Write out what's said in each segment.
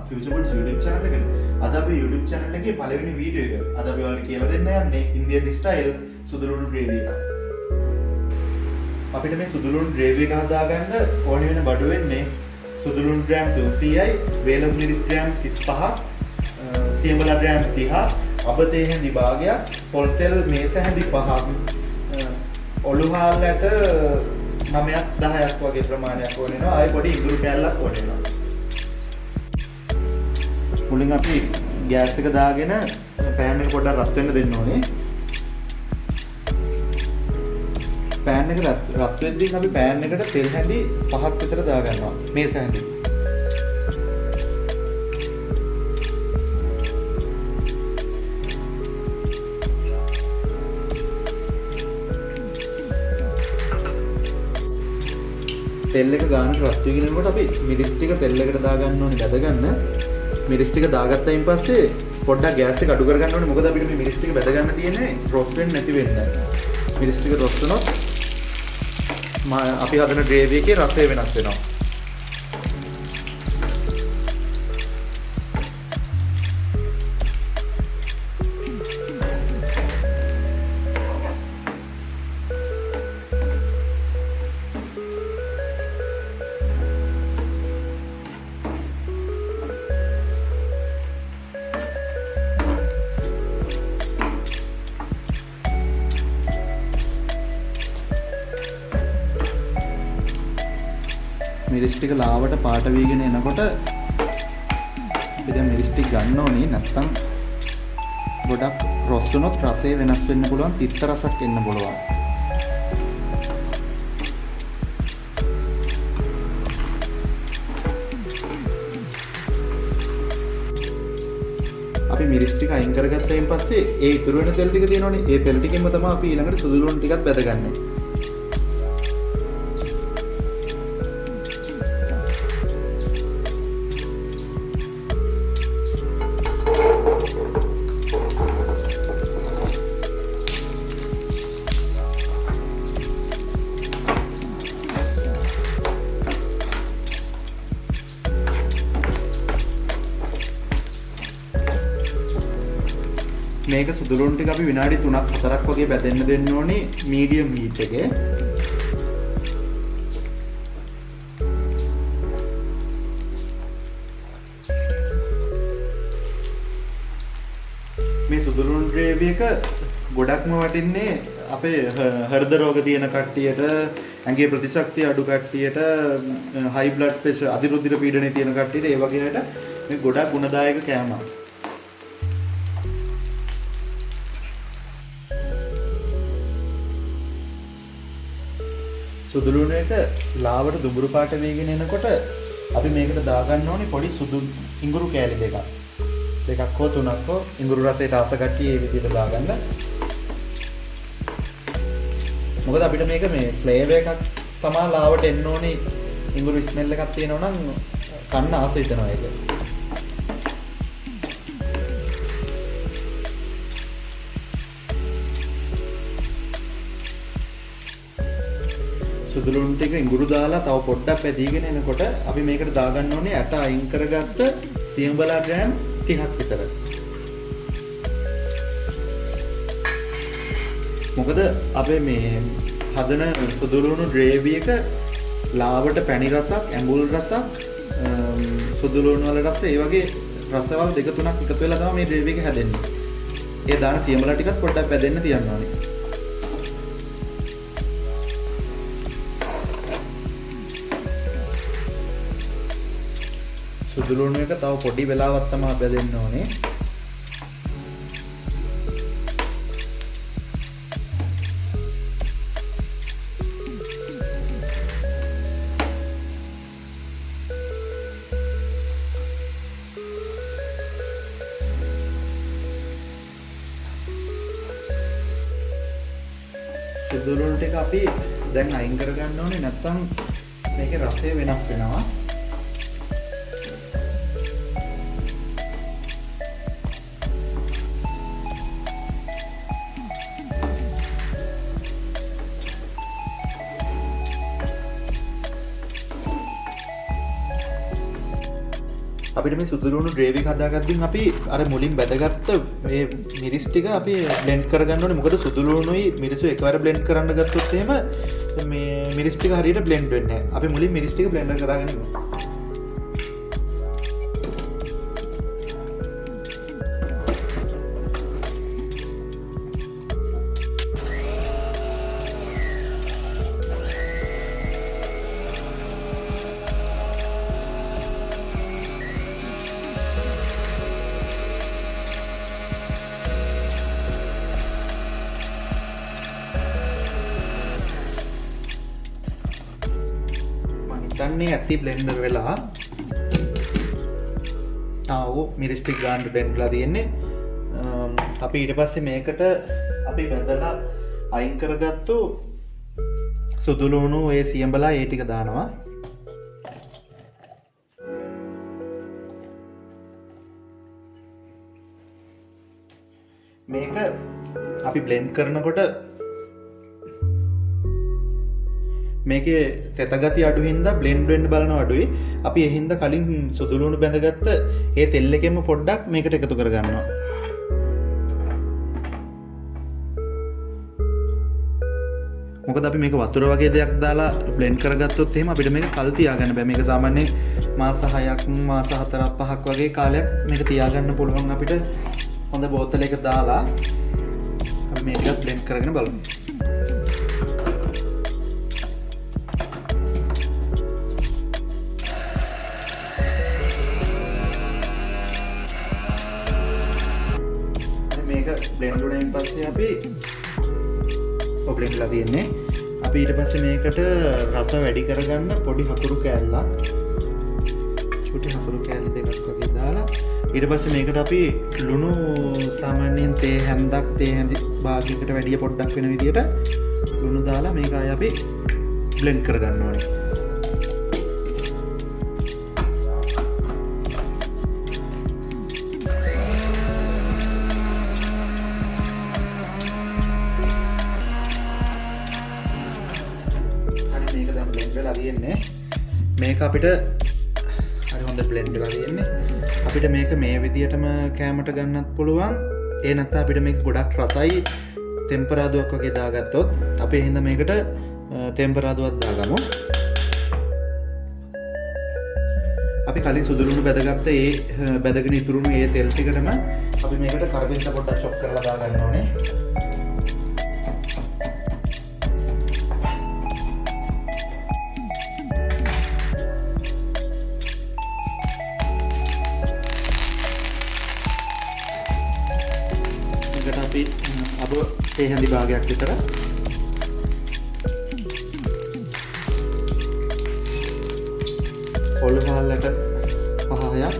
Future Buds YouTube channel එකට. අද අපි YouTube channel එකේ පළවෙනි වීඩියෝ එක. අද අපි ඔයාලට කියලා දෙන්න යන්නේ Indian style සුදුලුණු gravy එක. අපිට මේ සුදුලුණු gravy එක හදාගන්න ඕනේ වෙන බඩු වෙන්නේ සුදුලුණු ග්‍රෑම් 300යි, වේලම් මිරිස් ග්‍රෑම් 35ක්, සියඹලා ග්‍රෑම් 30ක්, අබ තේ හැඳි භාගයක්, පොල් තෙල් මේස හැඳි 5ක්, ඔලු හාල්ලට 9ක් 10ක් වගේ ප්‍රමාණයක් ඕන වෙනවා. ආයෙ පොඩි ඉඟුරු කෑල්ලක් ඕන වෙනවා. මුලින් අපි ගෑස් එක දාගෙන පෑන් එක පොඩ්ඩක් රත් වෙන්න දෙන්න ඕනේ. පෑන් එක රත් වෙද්දී අපි පෑන් එකට තෙල් හැඳි 5ක් විතර දා ගන්නවා. මේස හැඳි. තෙල් එක ගානට රත් වෙගෙන යනකොට අපි මිරිස් ටික තෙල් එකට දා ගන්න ඕනේ බැද ගන්න. මිරිස් ටික දාගත්තයින් පස්සේ පොඩ්ඩක් ගෑස් එක අඩු කර ගන්න ඕනේ. මොකද අපිට මේ මිරිස් ටික බැද ගන්න තියෙන්නේ රොස් වෙන්නේ නැති වෙන්න. මිරිස් ටික රොස් වුණොත් අපි හදන ග්‍රේවි එකේ රසය වෙනස් වෙනවා. මිරිස් ටික ලාවට පාට වීගෙන එනකොට අපි දැන් මිරිස් ටික ගන්න ඕනේ. නැත්තම් ගොඩක් රොස් වුණොත් රසය වෙනස් වෙන්න පුළුවන්, තිත්ත රසක් එන්න පුළුවන්. අපි මිරිස් ටික අයින් කරගත්තයින් පස්සේ ඒ ඉතුරු වෙන තෙල් ටික තියෙනවනේ. ඒ තෙල් ටිකෙන්ම තමයි අපි ඊළඟට සුදුලුණු ටිකත් බැදගන්නේ. මේක සුදුලුණු ටික අපි විනාඩි 3ක් 4ක් වගේ බැදෙන්න දෙන්න ඕනේ මීඩියම් හීට් එකේ. මේ සුදුලුණු ග්‍රේවි එක ගොඩක්ම වටින්නේ අපේ හෘද රෝග තියෙන කට්ටියට, ඇඟේ ප්‍රතිශක්තිය අඩු කට්ටියට, හයි බ්ලඩ් ප්‍රෙෂර් අධිරුධිර පීඩනය තියෙන කට්ටියට, ඒ වගේ අයට මේ ගොඩක් ගුණදායක කෑමක්. සුදුලුණු එක ලාවට දුඹුරු පාට වේගෙන එනකොට අපි මේකට දාගන්න ඕනේ පොඩි සුදු ඉඟුරු කෑලි දෙකක්. දෙකක් හෝ තුනක් හෝ ඉඟුරු රසයට ආස කට්ටිය මේ විදිහට දාගන්න. මොකද අපිට මේක මේ ෆ්ලේවර් එකක් තමයි ලාවට එන්න ඕනේ. ඉඟුරු ස්මෙල් එකක් තියෙනවා නම් කන්න ආස හිතෙනවා ඒක. සුදුලුණු ටික ඉඟුරු දාලා තව පොඩ්ඩක් පැදීගෙන එනකොට අපි මේකට දාගන්න ඕනේ ඇට අයින් කරගත්ත සියඹලා ග්‍රෑම් 30ක් විතර. මොකද අපේ මේ හදන සුදුලුණු ග්‍රේවි එක ලාවට පැණි රසක්, ඇඹුල් රසක්, සුදුලුණු වල රස, ඒ වගේ රසවල් දෙක තුනක් එකතු වෙලා තමයි මේ ග්‍රේවි එක හැදෙන්නේ. ඒ දාන සියඹලා ටිකත් පොඩ්ඩක් පැදෙන්න තියන්න ඕනේ. සුදුලුණු එක තව පොඩි වෙලාවක් තමයි බෙදෙන්න ඕනේ. සුදුලුණු ටික අපි දැන් අයින් කරගන්න ඕනේ, නැත්නම් මේකේ රසය වෙනස් වෙනවා. අපිට මේ සුදුලුණු ග්‍රේවි එක හදාගද්දී අපි අර මුලින් බැදගත්ත මේ මිරිස් ටික අපි බ්ලෙන්ඩ් කරගන්න ඕනේ. මොකද සුදුලුණුයි මිරිසු එකවර බ්ලෙන්ඩ් කරන්න ගත්තොත් එහෙම මේ මිරිස් ටික හරියට බ්ලෙන්ඩ් වෙන්නේ නැහැ. අපි මුලින් මිරිස් ටික බ්ලෙන්ඩ් කරගෙන ඉමු. දන්නේ ඇති බ්ලෙන්ඩර් වෙලා මිරිස් ටික ගන්න බ්ලෙන්ඩ්ලා තියෙන්නේ. අපි ඊට පස්සේ මේකට අපි බඳලා අයින් කරගත්තු සුදුලුණු ඒ සියඹලා ඒ ටික දානවා. මේක අපි බ්ලෙන්ඩ් කරනකොට මේකේ තෙතගති අඩු හින්දා බ්ලෙන්ඩ් වෙන්න බලනවා අඩුයි. අපි ඒ හින්දා කලින් සුදුලුණු බැඳගත්ත ඒ තෙල් එකෙන්ම පොඩ්ඩක් මේකට එකතු කරගන්නවා. මොකද අපි මේක වතුර වගේ දෙයක් දාලා බ්ලෙන්ඩ් කරගත්තොත් එහෙම අපිට මේක කල් තියාගන්න බෑ. මේක සාමාන්‍යයෙන් මාස 6ක් මාස 4ක් 5ක් වගේ කාලයක් මේක තියාගන්න පුළුවන් අපිට. හොඳ බෝතලයක දාලා අපි මේක බ්ලෙන්ඩ් කරගෙන බලමු. බ්ලෙන්ඩ් වුණායින් පස්සේ අපි බ්ලෙන්ඩ්ලා තියෙන්නේ. අපි ඊට පස්සේ මේකට රස වැඩි කරගන්න පොඩි හකුරු කෑල්ලක්, චූටි හකුරු කෑලි දෙකක් වගේ දාලා ඊට පස්සේ මේකට අපි ලුණු සාමාන්‍යයෙන් තේ හැන්දක් තේ හැඳි භාගයකට වැඩිය පොඩ්ඩක් වෙන විදියට ලුණු දාලා මේක ආයෙ අපි බ්ලෙන්ඩ් කරගන්න ඕනේ. මේක අපිට හරි හොඳ බ්ලෙන්ඩ් වෙලා තියෙන්නේ. අපිට මේක මේ විදියටම කෑමට ගන්නත් පුළුවන්. ඒ නැත්නම් අපිට මේක ගොඩක් රසයි තෙම්පරාදුවක් වගේ දාගත්තොත් අපි එහෙනම් මේකට තෙම්පරාදුවක් දාගමු. අපි කලින් සුදුලුණු බැදගත්ත ඒ බැදගෙන ඉතුරුණු ඒ තෙල් ටිකටම අපි මේකට කරපිංච පොඩ්ඩක් චොප් කරලා දාගන්න ඕනේ. අපි අබ තේ හැඳි භාගයක් විතර ඔලු මහල්ලට 5ක්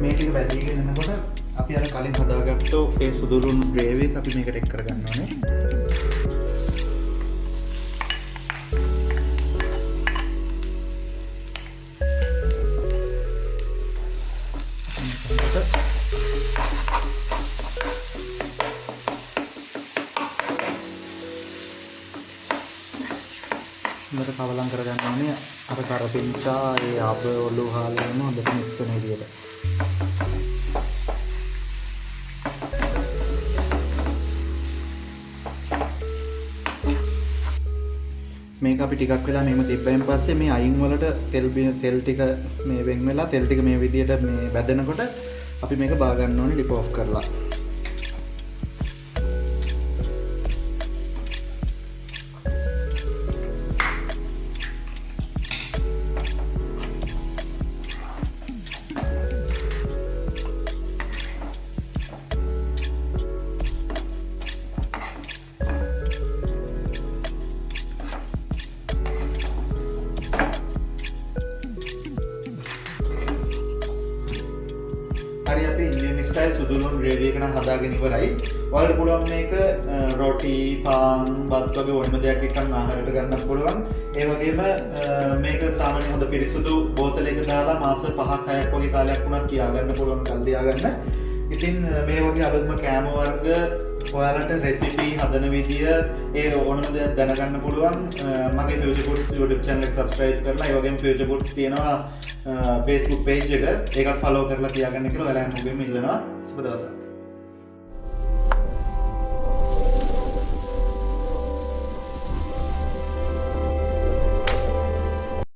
මේ ටික බැදීගෙන යනකොට අපි අර කලින් හදාගත්තු ඒ සුදුලුණු ග්‍රේවි එක අපි මේකට එක් කරගන්න ඕනේ. හොඳට කවලම් කරගන්න ඕනේ. අර කරපිංචා ඒ අබ ඔලු හාලෙම හොඳට මික්ස් වෙන විදියට. මේක අපි ටිකක් වෙලා මෙහෙම තිබ්බයින් පස්සේ මේ අයින් වලට තෙල් ටික මේ වෙන් වෙලා තෙල් ටික මේ විදියට මේ බැදෙනකොට අපි මේක බා ගන්න ඕනේ ලිප් ඔෆ් කරලා. හරි අපි ඉන්දියන් ස්ටයිල් සුදුලුන් ග්‍රේවි එක නම් හදාගෙන ඉවරයි. ඔයාලට පුළුවන් මේක රොටි, පාන්, බත් වගේ ඕනම දෙයක් එක්ක ආහාරයට ගන්නත් පුළුවන්. ඒ වගේම මේක සාමාන්‍ය හොඳ පිරිසුදු බෝතලයක දාලා මාස 5-6ක් වගේ කාලයක් වුණත් තියාගන්න පුළුවන්, කල් තියාගන්න. ඉතින් මේ වගේ අලුත්ම කෑම වර්ග ඔයාලට රෙසිපි හදන විදිය ඒ ඕනම දෙයක් දැනගන්න පුළුවන්. මගේ Future Foods YouTube channel එක subscribe කරලා ඒ වගේම Future Foods තියෙනවා Facebook page එක. ඒකත් follow කරලා තියාගන්න කියලා ඔයාලා හැමෝගෙම ඉල්ලනවා. සුබ දවසක්.